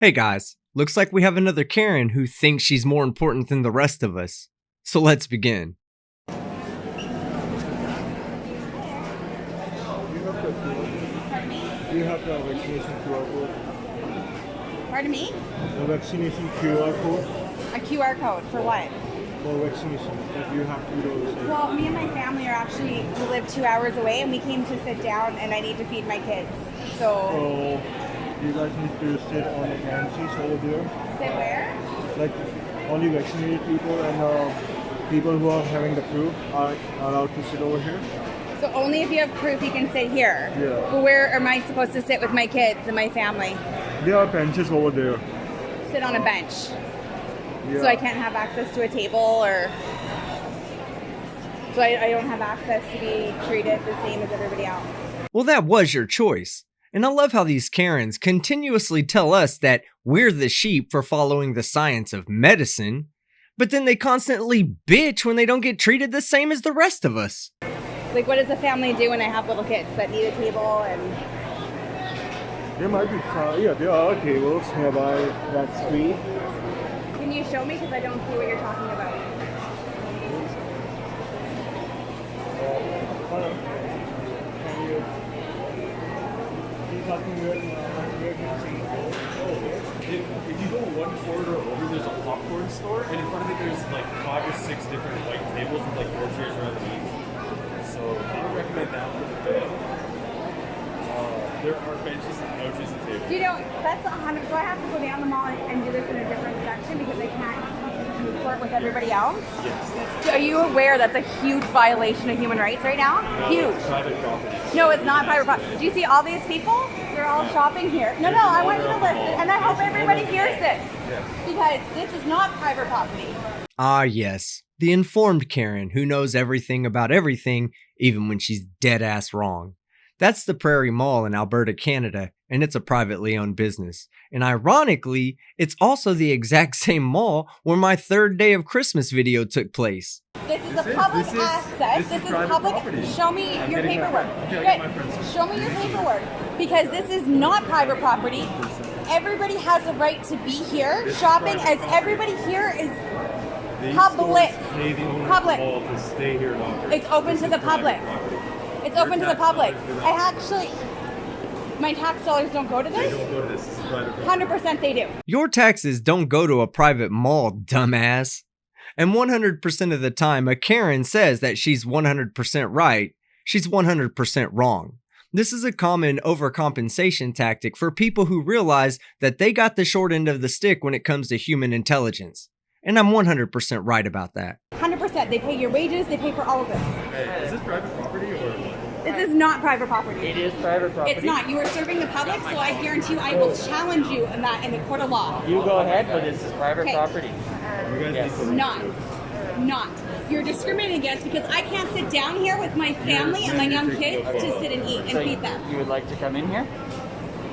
Hey guys, looks like we have another Karen who thinks she's more important than the rest of us. So let's begin. Do you have the vaccination QR code? Pardon me? The vaccination QR code A QR code for what? for vaccination that you have to do the same. Well, me and my family are actually, we live 2 hours away and we came to sit down and I need to feed my kids. So, So you guys need to sit on the benches over there. sit where? Like only vaccinated people and people who are having the proof are allowed to sit over here. So only if you have proof you can sit here. Yeah. But where am I supposed to sit with my kids and my family? There are benches over there. Sit on a bench. Yeah. So I can't have access to a table or... So I don't have access to be treated the same as everybody else. Well, that was your choice. And I love how these Karens continuously tell us that we're the sheep for following the science of medicine, but then they constantly bitch when they don't get treated the same as the rest of us. Like, what does a family do when I have little kids that need a table and... There might be there are tables nearby that street. Can you show me? Because I don't see what you're talking about. If you go one corridor over, there's a popcorn store, and in front of it, there's like 5 or 6 different white tables with like groceries around the each. So I would recommend that for the bed. There are benches and couches and tables. Do you know, that's 100, so I have to go down the mall and do this in a different section because I can't comport with everybody else? Yes. So are you aware that's a huge violation of human rights right now? Huge. It's private property. No, it's not private property. Do you see all these people? They're all shopping here. No, I want you to listen, and I hope everybody hears this. Because this is not private property. Ah yes, the informed Karen who knows everything about everything, even when she's dead ass wrong. That's the Prairie Mall in Alberta, Canada, and it's a privately owned business. And ironically, it's also the exact same mall where my third day of Christmas video took place. This is a public access. This is public. Property. Show me your paperwork. Good. Show me your paperwork. Because this is not private property. Everybody has a right to be here shopping, as everybody here is public. Pay the owner Public. of the mall to stay here longer. It's open This to is the private public. property. It's open to the public. Your I actually, my tax dollars don't go to They this. don't go to this. This is private property. 100% they do. Your taxes don't go to a private mall, dumbass. And 100% of the time, a Karen says that she's 100% right, she's 100% wrong. This is a common overcompensation tactic for people who realize that they got the short end of the stick when it comes to human intelligence. And I'm 100% right about that. 100%. They pay your wages. They pay for all of this. Hey, is this private property or what? This is not private property. It is private property. It's not. You are serving the public, so I guarantee you I will challenge you in that in the court of law. You go ahead, but this is private Okay. property. You guys Yes. need to Not. You're discriminating against because I can't sit down here with my family and my young kids to sit and eat and So feed them. you would like to come in here?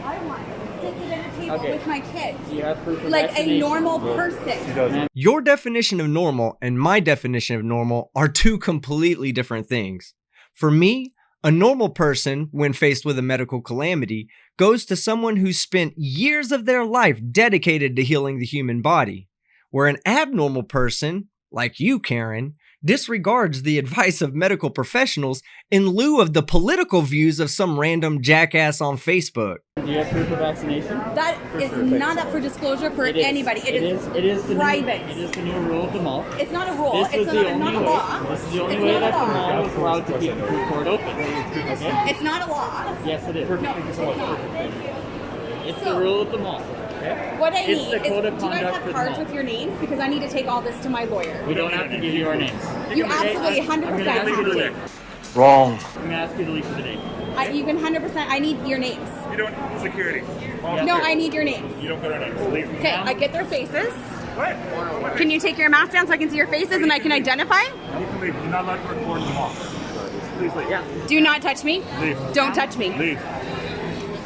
I want to sit at a table Okay. with my kids. You have proof of Like a vaccination? normal person. doesn't. Your definition of normal and my definition of normal are two completely different things. For me, a normal person, when faced with a medical calamity, goes to someone who's spent years of their life dedicated to healing the human body. Where an abnormal person, like you, Karen, disregards the advice of medical professionals in lieu of the political views of some random jackass on Facebook. Do you have proof of vaccination? That is not up for disclosure for It is. anybody. It is the private. It is the new rule of the mall. It's not a rule. This It's was not, the not only a way. law. This is the only It's way not that a the law. mall was allowed to keep food court open. Okay? It's not a law. Yes, it is. No, it's not. It's So- the rule of the mall. What I It's need the is, do code you of guys conduct have for the cards mall. with your names? Because I need to take all this to my lawyer. We don't have to give you our names. You absolutely 100% have to. Wrong. I'm going to ask you to leave for the day. You can 100%, I need your names. You don't security. No, I need your names. You don't put our names. Leave. Okay, I get their faces. What? Can you take your mask down so I can see your faces and I can identify? You can leave. You're not allowed to record in the mall. Please leave. Yeah. Do not touch me. Leave. Don't touch me. Leave.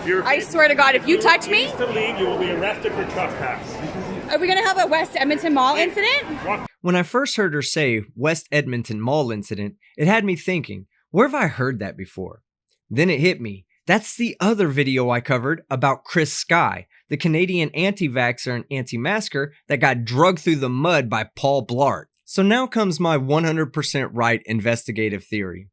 You're I swear to God, if you touch me, to leave, you will be arrested for trespass. are we going to have a West Edmonton Mall incident? Walk. When I first heard her say West Edmonton Mall incident, it had me thinking, where have I heard that before? Then it hit me. That's the other video I covered about Chris Sky, the Canadian anti-vaxxer and anti-masker that got drugged through the mud by Paul Blart. So now comes my 100% right investigative theory.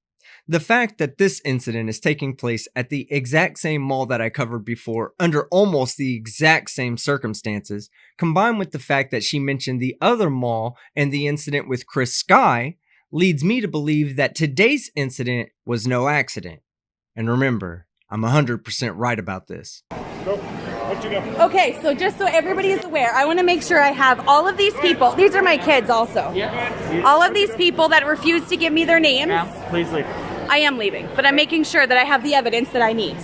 The fact that this incident is taking place at the exact same mall that I covered before under almost the exact same circumstances, combined with the fact that she mentioned the other mall and the incident with Chris Sky, leads me to believe that today's incident was no accident. And remember, I'm 100% right about this. Okay, so just so everybody is aware, I want to make sure I have all of these people. These are my kids also. Yeah. All of these people that refuse to give me their names. Ma'am, please leave. I am leaving, but I'm making sure that I have the evidence that I need.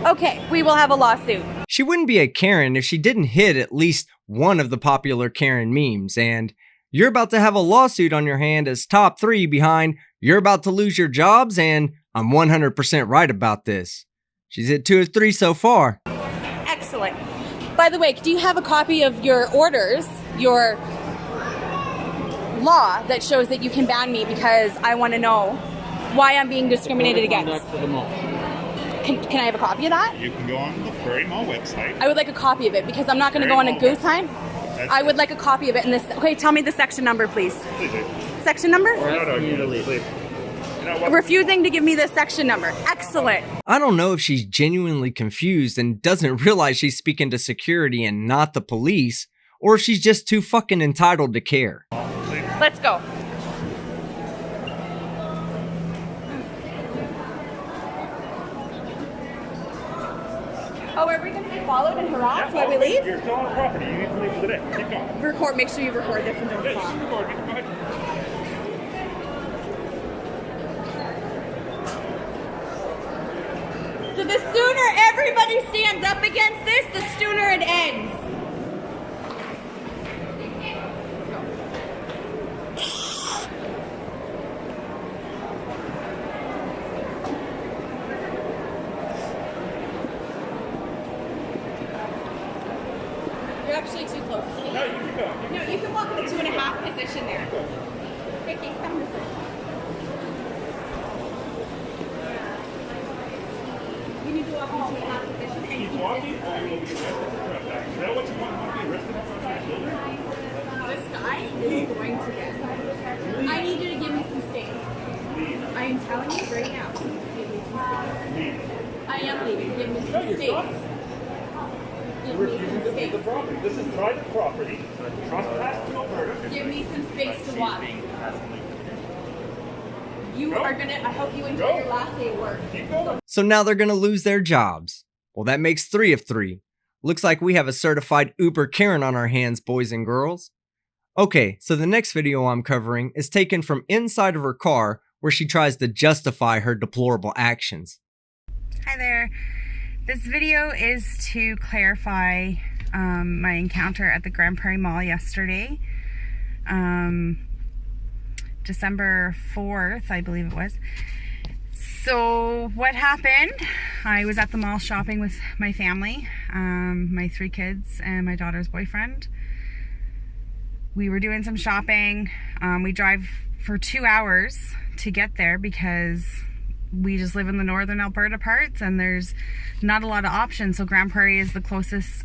Okay, we will have a lawsuit. She wouldn't be a Karen if she didn't hit at least one of the popular Karen memes, and you're about to have a lawsuit on your hand as top 3 behind you're about to lose your jobs, and I'm 100% right about this. She's hit 2 of 3 so far. Excellent. By the way, do you have a copy of your orders, your law that shows that you can ban me because I want to know why I'm being discriminated against? For the mall. Can I have a copy of that? You can go on the Prairie Mall website. I would like a copy of it because I'm not going to go on a goose hunt. I would like a copy of it in this. Okay, tell me the section number, please. Please do. Section number? No, you need to leave. You know what? Refusing to give me the section number. Excellent. I don't know if she's genuinely confused and doesn't realize she's speaking to security and not the police, or if she's just too fucking entitled to care. Let's go. Oh, are we going to be followed and harassed while we leave? You're still on property. You need to leave for the day. Keep going. Record. Make sure you record this and don't Yeah, stop. you can record. Go ahead. So the sooner everybody stands up against this, the sooner it ends. You're actually too close to me. No, you can go. No, you can walk in the 2.5 position there. Vicky, come this way. You need to walk in the 2.5 position and Keep keep walking this. or you will be arrested for trespassing. Is that what you want to be arrested for trespassing? This guy is going to get. I need you to give me some space. I am telling you right now. Give me some space. I am leaving. Give me some space. Give me some space. The property. This is private property. Trespassing in Alberta. Give me some space to walk. You are gonna. I hope you enjoy your last day of work. Keep going. So now they're gonna lose their jobs. Well, that makes 3 of 3. Looks like we have a certified Uber Karen on our hands, boys and girls. Okay, so the next video I'm covering is taken from inside of her car where she tries to justify her deplorable actions. Hi there. This video is to clarify my encounter at the Prairie Mall yesterday. December 4th, I believe it was. So what happened? I was at the mall shopping with my family, my 3 kids and my daughter's boyfriend. We were doing some shopping. We drive for 2 hours to get there because we just live in the northern Alberta parts and there's not a lot of options. So Grand Prairie is the closest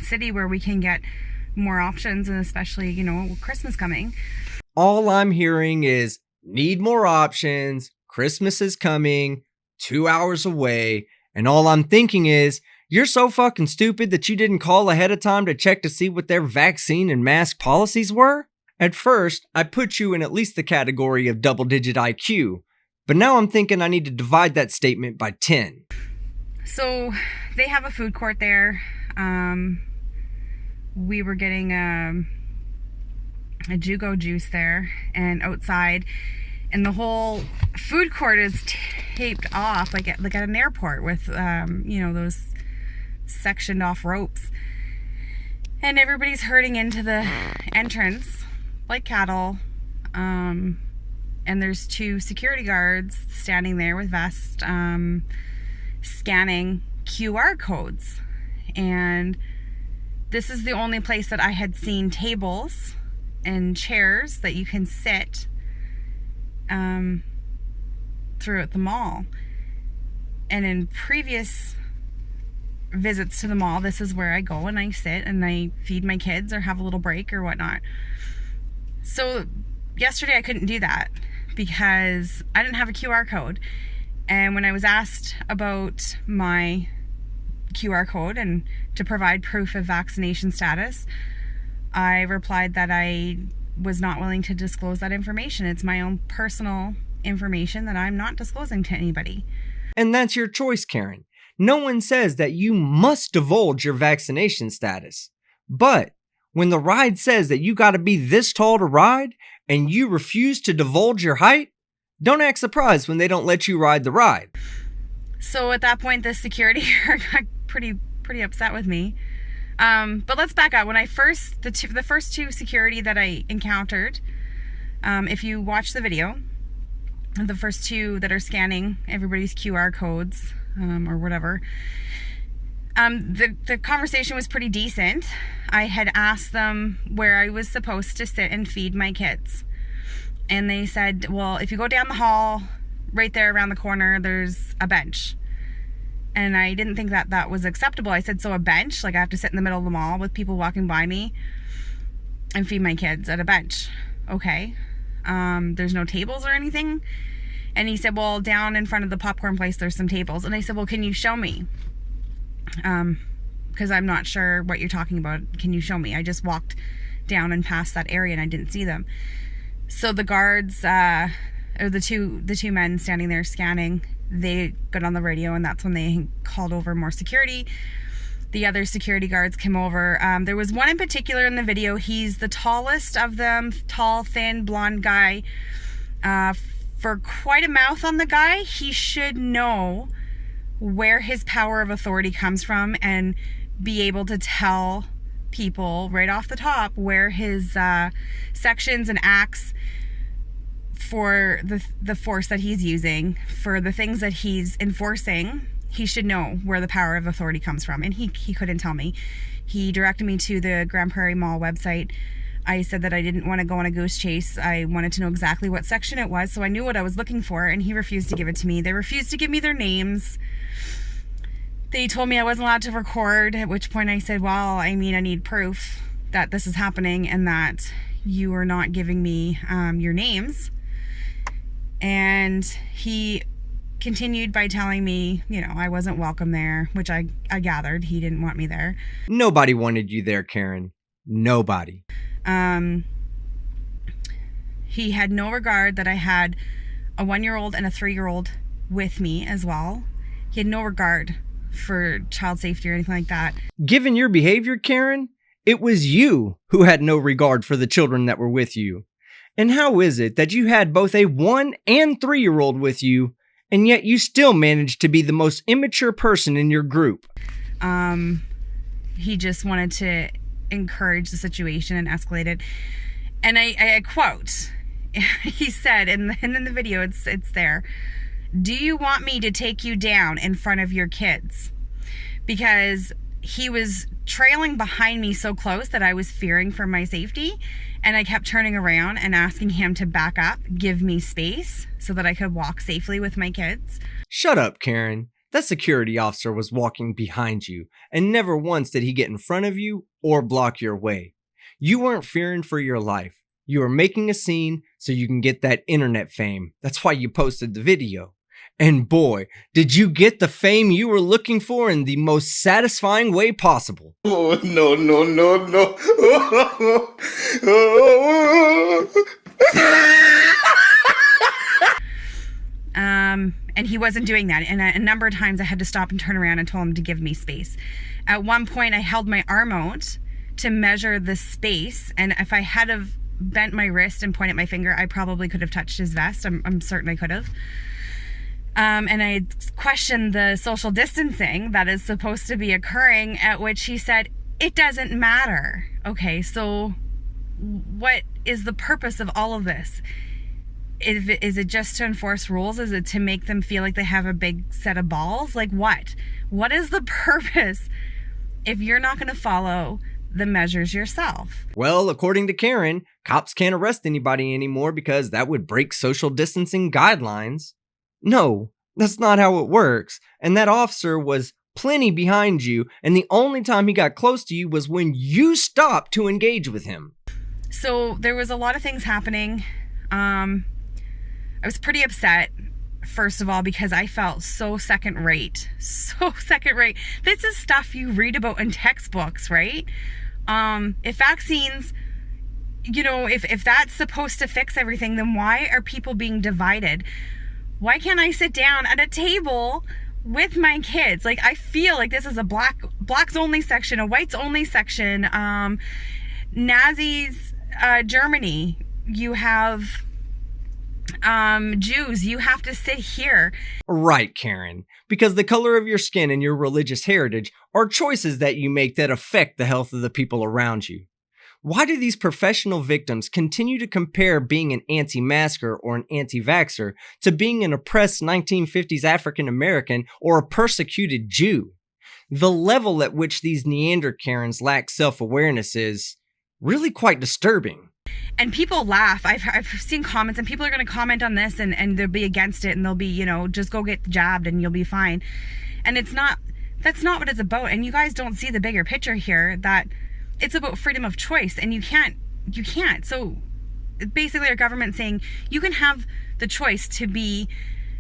city where we can get more options, and especially, you know, with Christmas coming. All I'm hearing is, need more options, Christmas is coming, 2 hours away, and all I'm thinking is, you're so fucking stupid that you didn't call ahead of time to check to see what their vaccine and mask policies were? At first, I put you in at least the category of double-digit IQ, but now I'm thinking I need to divide that statement by 10. So they have a food court there. We were getting a Jugo juice there, and outside, and the whole food court is taped off like at an airport with you know, those sectioned off ropes, and everybody's herding into the entrance like cattle, and there's 2 security guards standing there with vests scanning QR codes. And this is the only place that I had seen tables and chairs that you can sit throughout the mall. And in previous visits to the mall, this is where I go and I sit and I feed my kids or have a little break or whatnot. So yesterday I couldn't do that because I didn't have a QR code. And when I was asked about my QR code and to provide proof of vaccination status, I replied that I was not willing to disclose that information. It's my own personal information that I'm not disclosing to anybody. And that's your choice, Karen. No one says that you must divulge your vaccination status. But when the ride says that you gotta be this tall to ride and you refuse to divulge your height, don't act surprised when they don't let you ride the ride. So at that point, the security guard got pretty upset with me. But let's back up. When I the first two security that I encountered, if you watch the video, the first two that are scanning everybody's QR codes or whatever, the conversation was pretty decent. I had asked them where I was supposed to sit and feed my kids. And they said, well, if you go down the hall, right there around the corner, there's a bench. And I didn't think that that was acceptable. I said, so a bench? Like I have to sit in the middle of the mall with people walking by me and feed my kids at a bench. Okay. There's no tables or anything. And he said, well, down in front of the popcorn place, there's some tables. And I said, well, can you show me? Because I'm not sure what you're talking about. Can you show me? I just walked down and past that area and I didn't see them. So the guards, or the two men standing there scanning, they got on the radio and that's when they called over more security. The other security guards came over. There was one in particular in the video. He's the tallest of them, tall, thin, blonde guy. For quite a mouth on the guy, he should know where his power of authority comes from and be able to tell people right off the top where his sections and acts for the force that he's using, for the things that he's enforcing. He should know where the power of authority comes from, and he couldn't tell me. He directed me to the Prairie Mall website. I said that I didn't want to go on a goose chase. I wanted to know exactly what section it was, so I knew what I was looking for, and he refused to give it to me. They refused to give me their names. They told me I wasn't allowed to record, at which point I said, well, I mean, I need proof that this is happening and that you are not giving me your names. And he continued by telling me, you know, I wasn't welcome there, which I gathered he didn't want me there. Nobody wanted you there, Karen. Nobody. He had no regard that I had a 1-year-old and a 3-year-old with me as well. He had no regard for child safety or anything like that. Given your behavior, Karen, it was you who had no regard for the children that were with you. And how is it that you had both a 1- and 3-year-old with you, and yet you still managed to be the most immature person in your group? He just wanted to encourage the situation and escalate it. And I quote, he said, and in the video it's there, "Do you want me to take you down in front of your kids?" Because he was trailing behind me so close that I was fearing for my safety, and I kept turning around and asking him to back up, give me space so that I could walk safely with my kids. Shut up, Karen. That security officer was walking behind you, and never once did he get in front of you or block your way. You weren't fearing for your life. You were making a scene so you can get that internet fame. That's why you posted the video. And boy, did you get the fame you were looking for in the most satisfying way possible. Oh, no, no, no, no. And he wasn't doing that. And a number of times I had to stop and turn around and tell him to give me space. At one point, I held my arm out to measure the space. And if I had have bent my wrist and pointed my finger, I probably could have touched his vest. I'm certain I could have. And I questioned the social distancing that is supposed to be occurring, at which he said, it doesn't matter. Okay, so what is the purpose of all of this? Is it just to enforce rules? Is it to make them feel like they have a big set of balls? Like what? What is the purpose if you're not going to follow the measures yourself? Well, according to Karen, cops can't arrest anybody anymore because that would break social distancing guidelines. No, that's not how it works. And that officer was plenty behind you, and the only time he got close to you was when you stopped to engage with him. So there was a lot of things happening. I was pretty upset, first of all, because I felt so second rate. So second rate. This is stuff you read about in textbooks, right? If vaccines, you know, if that's supposed to fix everything, then why are people being divided? Why can't I sit down at a table with my kids? Like, I feel like this is a blacks only section, a whites only section. Nazis, Germany, you have Jews, you have to sit here. Right, Karen, because the color of your skin and your religious heritage are choices that you make that affect the health of the people around you. Why do these professional victims continue to compare being an anti-masker or an anti-vaxxer to being an oppressed 1950s African American or a persecuted Jew? The level at which these Neander Karens lack self-awareness is really quite disturbing. And people laugh. I've seen comments, and people are going to comment on this and they'll be against it, and they'll be, you know, just go get jabbed and you'll be fine. And that's not what it's about. And you guys don't see the bigger picture here, that it's about freedom of choice, and you can't. So basically our government saying you can have the choice to be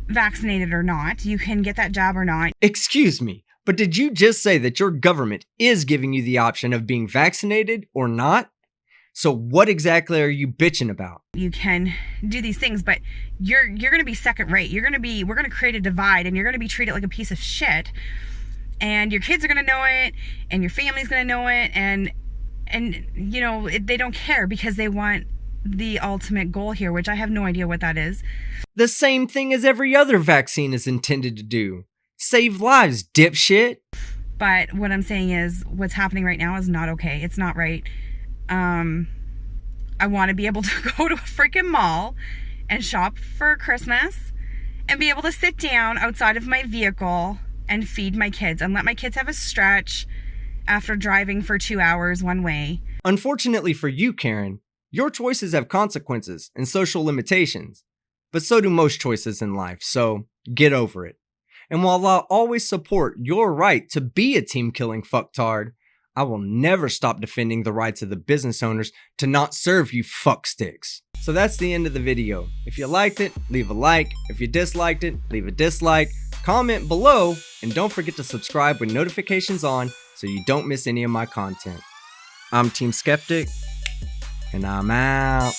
vaccinated or not. You can get that jab or not. Excuse me, but did you just say that your government is giving you the option of being vaccinated or not? So what exactly are you bitching about? You can do these things, but you're going to be second rate. We're going to create a divide, and you're going to be treated like a piece of shit. And your kids are going to know it, and your family's going to know it, and you know, they don't care because they want the ultimate goal here, which I have no idea what that is. The same thing as every other vaccine is intended to do. Save lives, dipshit. But what I'm saying is what's happening right now is not okay. It's not right. I want to be able to go to a freaking mall and shop for Christmas and be able to sit down outside of my vehicle and feed my kids and let my kids have a stretch after driving for 2 hours one way. Unfortunately for you, Karen, your choices have consequences and social limitations, but so do most choices in life, so get over it. And while I'll always support your right to be a team-killing fucktard, I will never stop defending the rights of the business owners to not serve you fucksticks. So that's the end of the video. If you liked it, leave a like. If you disliked it, leave a dislike. Comment below, and don't forget to subscribe with notifications on so you don't miss any of my content. I'm Team Skeptic, and I'm out.